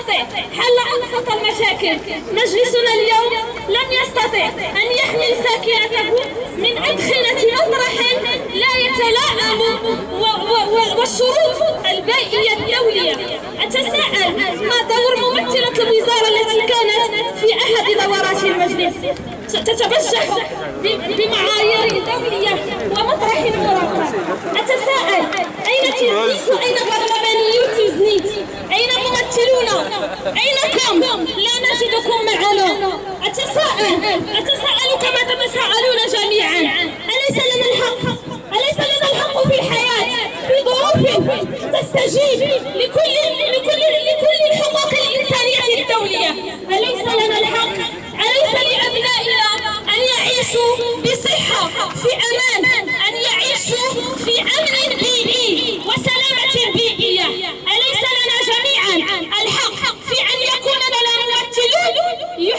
يستطع حل أبسط المشاكل. مجلسنا اليوم لم يستطع أن يحمل ساكنته من أدخنة مطرح لا يتلائم والشروط البيئية الدولية. أتساءل ما دور ممثلة الوزارة التي كانت في أحد دورات المجلس تتبجح بمعايير دولية ومطرح مراقب؟ أتساءل أين تزنيت؟ أين برلمانيو تزنيت؟ أين ممثلون؟ أينكم؟ لا نجدكم معنا. أتساءل كما تتساءلون جميعا، أليس لنا الحق؟ أليس لنا الحق في الحياة في ظروف تستجيب لكل الحقوق الإنسانية الدولية؟ أليس لنا الحق؟ أليس لأبنائنا أن يعيشوا بصحة في أمان، أن يعيشوا في أمن بيئي وسلامة بيئية؟ أليس لنا جميعا الحق في أن يكون لنا ممثلون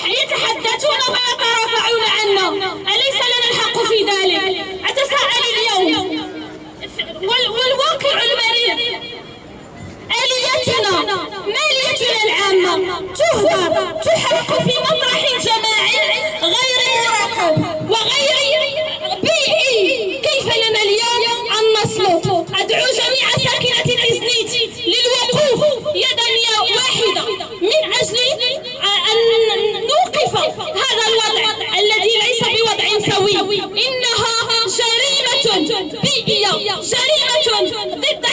يتحدثون ويترافعون عنا؟ أليس لنا الحق في ذلك؟ أتساءل اليوم والواقع المرير، آليتنا ماليتنا العامة تهدر تحرق في مطرح جماعي غير مراقب وغير بيئي. كيف لنا اليوم أن نصمت؟ أدعو جميع ساكنة تزنيت للوقوف يدا واحدة من أجل أن نوقف هذا الوضع الذي ليس بوضع سوي. إنها جريمة بيئية، جريمة ضد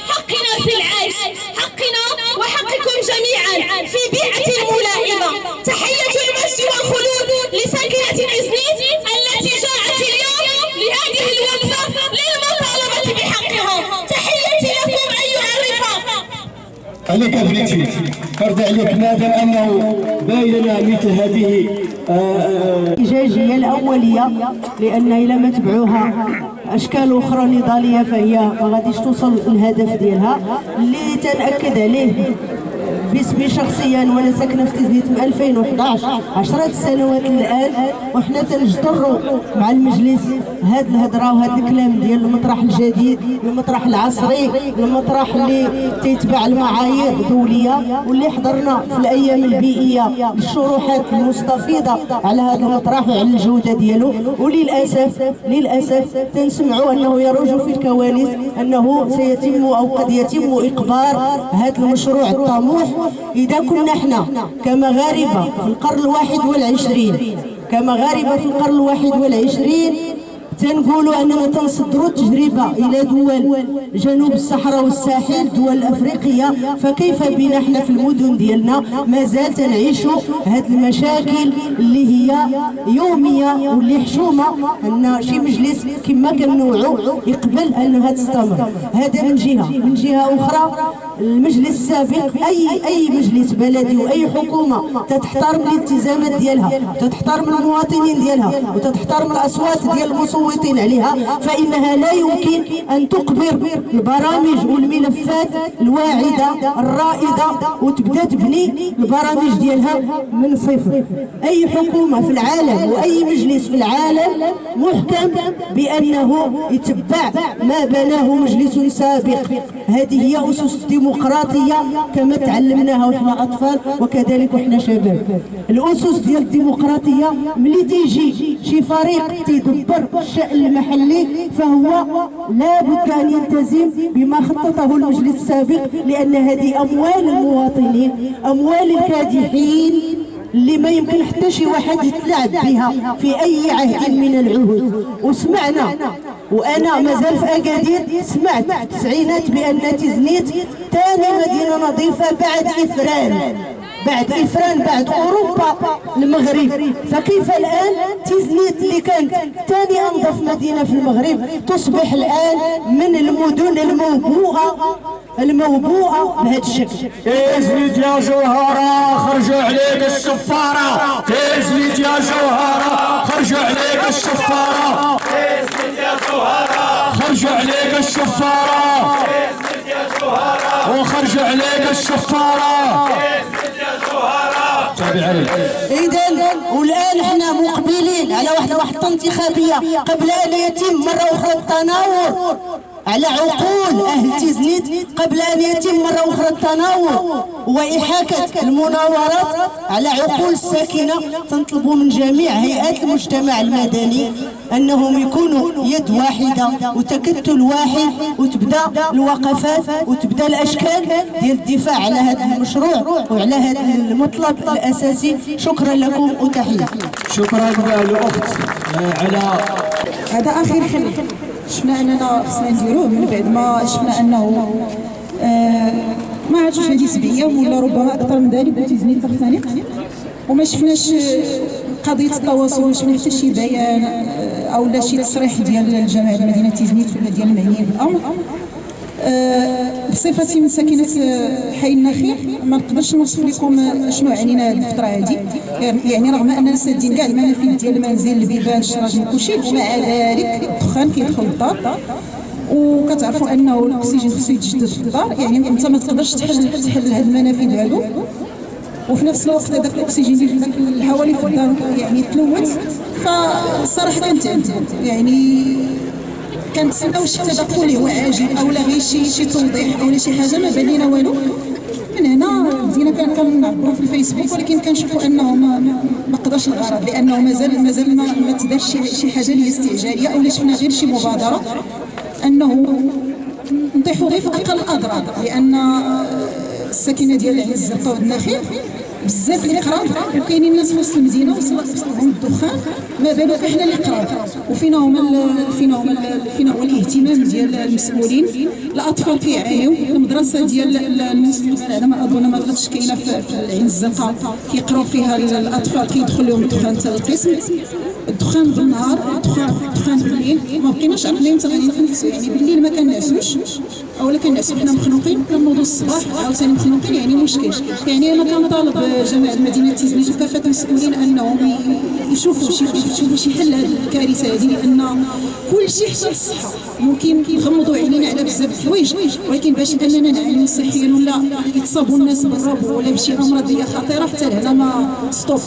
حقنا في العيش، حقنا وحقكم جميعا في بيئة ملائمة. تحية المجد والخلود لساكنة تزنيت التي جاءت اليوم لهذه الوقفة للمطالبة بحقهم. تحياتي لكم أيها الرفاق. عليك بنتي فرض عليك مادام انه باين لنا مثل هذه الإجاجية الأولية، لأن إلا ما تبعوها أشكال أخرى نضالية فهي ما غاديش توصل للهدف ديالها اللي تنأكد عليه باسمي شخصيا. وانا ساكنه في تزنيت من 2011 10 سنوات الان، وحنا تنجدروا مع المجلس هاد الهضره وهاد الكلام ديال المطرح الجديد، المطرح العصري، المطرح اللي تيتبع المعايير الدوليه، واللي حضرنا في الايام البيئيه الشروحات المستفيضه على هذا المطرح وعلى الجوده ديالو. وللاسف تنسمعوا انه يروج في الكواليس انه سيتم او قد يتم اقبار هذا المشروع الطموح. إذا كنا احنا كمغاربة في القرن 21 تنقولوا اننا تنصدروا التجربه الى دول جنوب الصحراء والساحل، دول افريقيه، فكيف بنا احنا في المدن ديالنا مازال تنعيشوا هذه المشاكل اللي هي يوميه واللي حشومه ان شي مجلس كما كنوعوا يقبل انها تستمر. هذا من جهه. من جهه اخرى المجلس السابق اي مجلس بلدي واي حكومه تتحترم الالتزامات ديالها، تتحترم المواطنين ديالها، وتتحترم الاصوات ديال المصوتين عليها، فإنها لا يمكن أن تقبر البرامج والملفات الواعدة الرائدة وتبدا تبني البرامج ديالها من صفر. أي حكومة في العالم وأي مجلس في العالم محكم بأنه يتبع ما بناه مجلس سابق. هذه هي أسس الديمقراطية كما تعلمناها وإحنا أطفال وكذلك وإحنا شباب. الأسس ديال الديمقراطية ملي تيجي شي فريق تيدبر الشأن المحلي فهو لا بد أن يلتزم بما خططه المجلس السابق، لأن هذه أموال المواطنين، أموال الكادحين اللي ما يمكن حتى شي واحد يتلاعب بها في أي عهد من العهود. وسمعنا وأنا مازال في أكادير سمعت في التسعينات بأن تزنيت ثاني مدينة نظيفة بعد إفران بعد أوروبا المغرب. فكيف الآن تزنيت اللي كانت ثاني أنظف مدينة في المغرب تصبح الآن من المدن الموبوءة بهذا الشكل؟ تزنيت يا جوهرة خرجوا عليك الشفارة، تزنيت يا جوهرة خرجوا عليك الشفارة، تزنيت يا جوهرة خرجوا عليك الشفارة، تزنيت يا جوهرة وخرجوا عليك الشفارة. إذا والآن احنا مقبلين على واحدة انتخابية قبل أن يتم مرة أخرى التناور على عقول أهل تيزنيت قبل أن يتم مرة أخرى التناور وإحاكة المناورات على عقول الساكنة. تنطلب من جميع هيئات المجتمع المدني أنهم يكونوا يد واحدة وتكتل واحد، وتبدأ الوقفات وتبدأ الأشكال ديال الدفاع على هذا المشروع وعلى هذا المطلب الأساسي. شكرا لكم وتحية. شكرا للأخت على هذا آخر حل شفنا أننا خصنا نديروه من بعد ما شفنا أنه ما عادش هذه 7 ولا ربما أكثر من ذلك وتزني تختنق، وما شفناش قضية التواصل، ما شفنا حتى شي بيان أو لا شي تصريح ديال الجماعة مدينة تيزنيت ولا ديال المعنيين بالأمر. بصفتي من ساكنة حي النخيل ما نقدرش نوصف لكم شنو عانينا هذه الفترة هذه، يعني رغم أننا سادين كاع المنافذ ديال المنزل، البيبان، الشراج، كلشي، ومع ذلك الدخان كيدخل للدار. وكتعرفوا أنه الأكسجين خصو يتجدد في الدار، يعني أنت ما تقدرش تحل هاد المنافذ هادو، وفي نفس الوقت هذاك الأكسجين ديال داك الهواء اللي في الدار يعني تلوث. فالصراحة كانت يعني كنتسناو شي تدخل اللي هو عاجل او لا غير شي توضيح او لا شي حاجه. ما بان لينا والو. من هنا بدينا كنعبروا في الفيسبوك، ولكن كنشوفوا انه ما قدرش الغرض، لانه مازال ما تدارش شي حاجه اللي هي استعجاليه، او شفنا غير شي مبادره انه نطيحوا غير في اقل الاضرار. لان الساكنه ديال عين الزرقاء والنخيل بزاف اللي قراب، وكاينين الناس في وسط المدينه وصلهم الدخان، ما بالك احنا اللي قراب. وفينا هو الاهتمام ديال المسؤولين. الاطفال كيعانيو، المدرسه ديال المستقبل على ما اظن ما غادش كاينه في العين الزرقاء كيقراو فيها الاطفال، كيدخل لهم الدخان حتى القسم. الدخان بالنهار، الدخان بالليل، ما بقيناش عارفين امتى غادي نتنفسوا. يعني بالليل ما كنعسوش اولا كنعسو حنا مخنوقين، كنوضوا الصباح عاوتاني مخنوقين، يعني مشكل. يعني انا كنطالب جماعه مدينه تيزنيت وكافه المسؤولين انهم يشوفوا شي حل لهذه الكارثه هذه، لان كل شيء حتى الصحه ممكن يغمضوا عينينا على بزاف الحوايج، ولكن باش اننا نعانيو صحيا ولا يتصابوا الناس بالربو ولا بشي امراض خطيره حتى لهنا ما ستوب.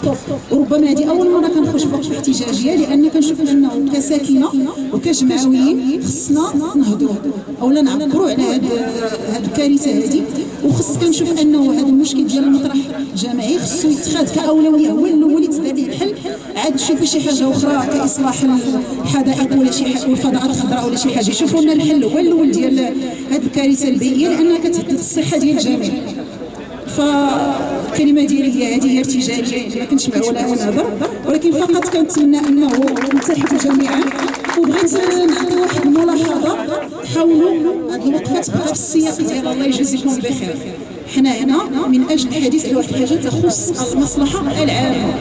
وربما هذه اول مره كنخرج في احتجاجيه، لان كنشوف انه كساكنه وكجمعويين خصنا نهضوا اولا نعبروا على هذه الكارثه هذه، وخص كنشوف انه هذا المشكل ديال المطرح الجماعي خصو يتخذ كاولويه، هو الاول يتدار ليه الحل. عاد نشوفوا شي حاجه اخرى كاصلاح الحدائق ولا شي حاجه والفضاءات الخضراء ولا شي حاجه. شوفوا لنا الحل هو الاول ديال هذه الكارثه البيئيه، لانها كتهدد الصحه ديال الجميع. فالكلمه ديالي هي هذه، هي ارتجاليه، ما كنسمع ولا نهضر، ولكن فقط كنتمنى انه نتحدوا جميعا. وبغيت نعطي واحد الملاحظه، حاولوا هذه الوقفه تبقى في السياق ديال الله يجازيكم بخير. حنا هنا من اجل الحديث على واحد الحاجه تخص المصلحه العامه،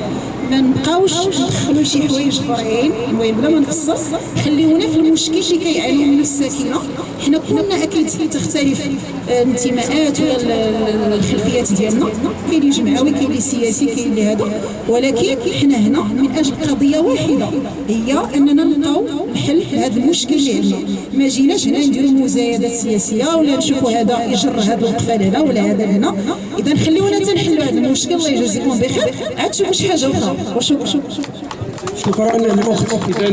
ما نبقاوش ندخلوا شي حوايج اخرين. المهم بلا ما نفصل، خليونا في المشكل اللي كيعانيو منه الساكنه. حنا كلنا اكيد تختلف الانتماءات ولا الخلفيات ديالنا، كاين اللي جمعوي، كاين اللي سياسي، كاين اللي هذا، ولكن حنا هنا من اجل قضيه واحده، هي اننا نلقاو الحل لهذا المشكل اللي عندنا. ما جيناش هنا نديروا مزايدات سياسيه ولا نشوفوا هذا يجر هذا الوقفه لهنا ولا هذا لهنا. اذا خليونا تنحلوا هذا المشكل، الله يجازيكم بخير، عاد تشوفوا شي حاجه اخرى. وشكرا. شكرا للاخت. اذا